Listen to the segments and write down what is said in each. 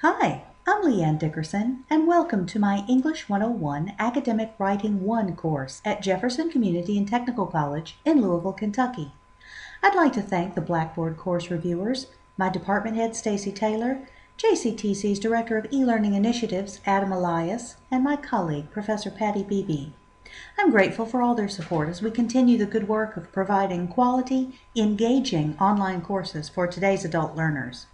Hi, I'm Leanne Dickerson, and welcome to my English 101 Academic Writing 1 course at Jefferson Community and Technical College in Louisville, Kentucky. I'd like to thank the Blackboard course reviewers, my department head Stacy Taylor, JCTC's Director of E-Learning Initiatives Adam Elias, and my colleague Professor Patty Beebe. I'm grateful for all their support as we continue the good work of providing quality, engaging online courses for today's adult learners.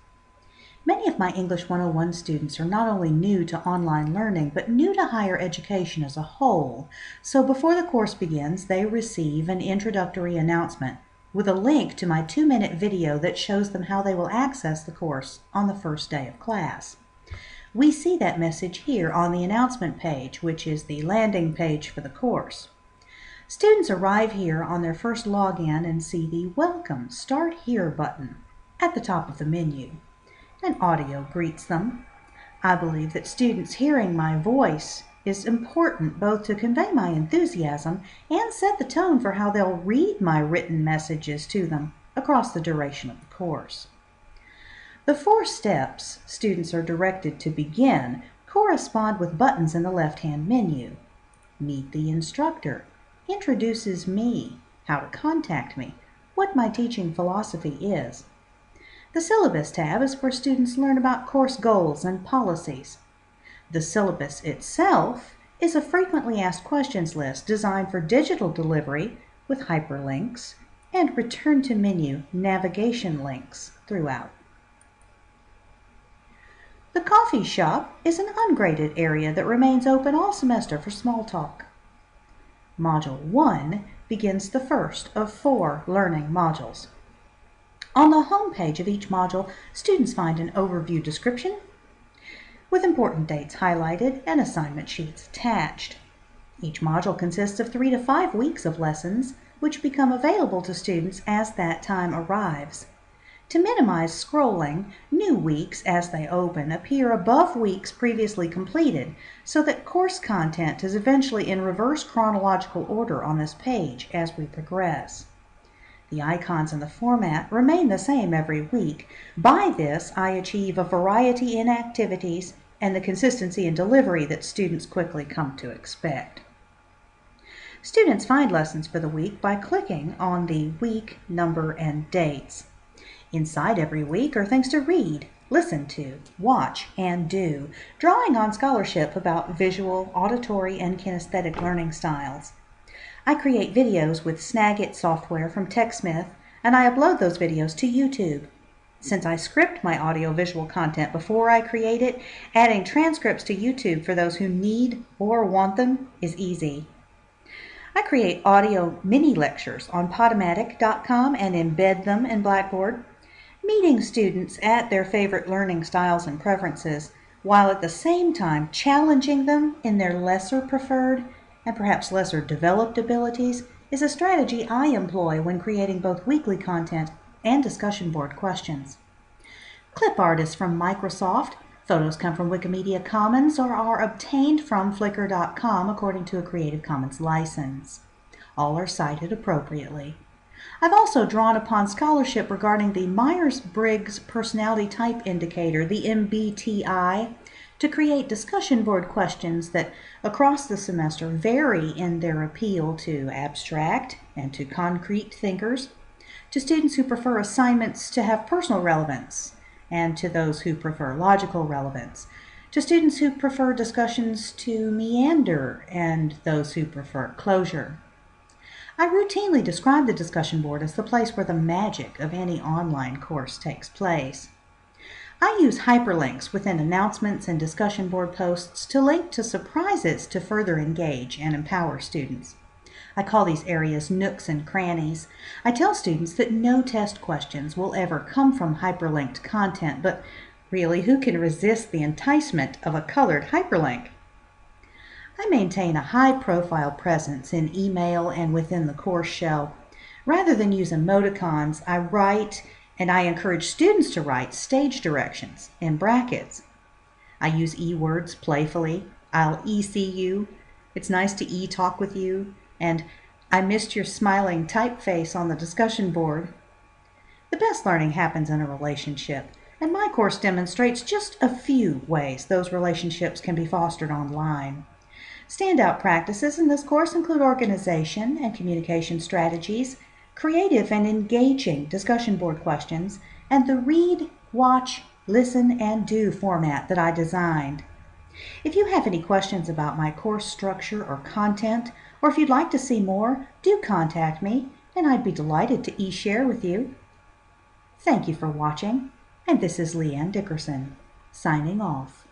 Many of my English 101 students are not only new to online learning, but new to higher education as a whole. So before the course begins, they receive an introductory announcement with a link to my 2-minute video that shows them how they will access the course on the first day of class. We see that message here on the announcement page, which is the landing page for the course. Students arrive here on their first login and see the Welcome Start Here button at the top of the menu. An audio greets them. I believe that students hearing my voice is important both to convey my enthusiasm and set the tone for how they'll read my written messages to them across the duration of the course. The 4 steps students are directed to begin correspond with buttons in the left-hand menu. Meet the instructor, introduces me, how to contact me, what my teaching philosophy is. The Syllabus tab is where students learn about course goals and policies. The syllabus itself is a frequently asked questions list designed for digital delivery with hyperlinks and return to menu navigation links throughout. The coffee shop is an ungraded area that remains open all semester for small talk. Module 1 begins the first of 4 learning modules. On the home page of each module, students find an overview description with important dates highlighted and assignment sheets attached. Each module consists of 3 to 5 weeks of lessons, which become available to students as that time arrives. To minimize scrolling, new weeks as they open appear above weeks previously completed, so that course content is eventually in reverse chronological order on this page as we progress. The icons and the format remain the same every week. By this, I achieve a variety in activities and the consistency in delivery that students quickly come to expect. Students find lessons for the week by clicking on the week, number, and dates. Inside every week are things to read, listen to, watch, and do, drawing on scholarship about visual, auditory, and kinesthetic learning styles. I create videos with Snagit software from TechSmith, and I upload those videos to YouTube. Since I script my audio-visual content before I create it, adding transcripts to YouTube for those who need or want them is easy. I create audio mini-lectures on Podomatic.com and embed them in Blackboard, meeting students at their favorite learning styles and preferences, while at the same time challenging them in their lesser preferred and perhaps lesser developed abilities is a strategy I employ when creating both weekly content and discussion board questions. Clip art is from Microsoft, photos come from Wikimedia Commons or are obtained from Flickr.com according to a Creative Commons license. All are cited appropriately. I've also drawn upon scholarship regarding the Myers-Briggs Personality Type Indicator, the MBTI, to create discussion board questions that across the semester vary in their appeal to abstract and to concrete thinkers, to students who prefer assignments to have personal relevance, and to those who prefer logical relevance, to students who prefer discussions to meander, and those who prefer closure. I routinely describe the discussion board as the place where the magic of any online course takes place. I use hyperlinks within announcements and discussion board posts to link to surprises to further engage and empower students. I call these areas nooks and crannies. I tell students that no test questions will ever come from hyperlinked content, but really, who can resist the enticement of a colored hyperlink? I maintain a high-profile presence in email and within the course shell. Rather than use emoticons, I write and I encourage students to write stage directions in brackets. I use e-words playfully. I'll e-see you. It's nice to e-talk with you. And I missed your smiling typeface on the discussion board. The best learning happens in a relationship. And my course demonstrates just a few ways those relationships can be fostered online. Standout practices in this course include organization and communication strategies, creative and engaging discussion board questions, and the read, watch, listen, and do format that I designed. If you have any questions about my course structure or content, or if you'd like to see more, do contact me, and I'd be delighted to e-share with you. Thank you for watching, and this is Leanne Dickerson, signing off.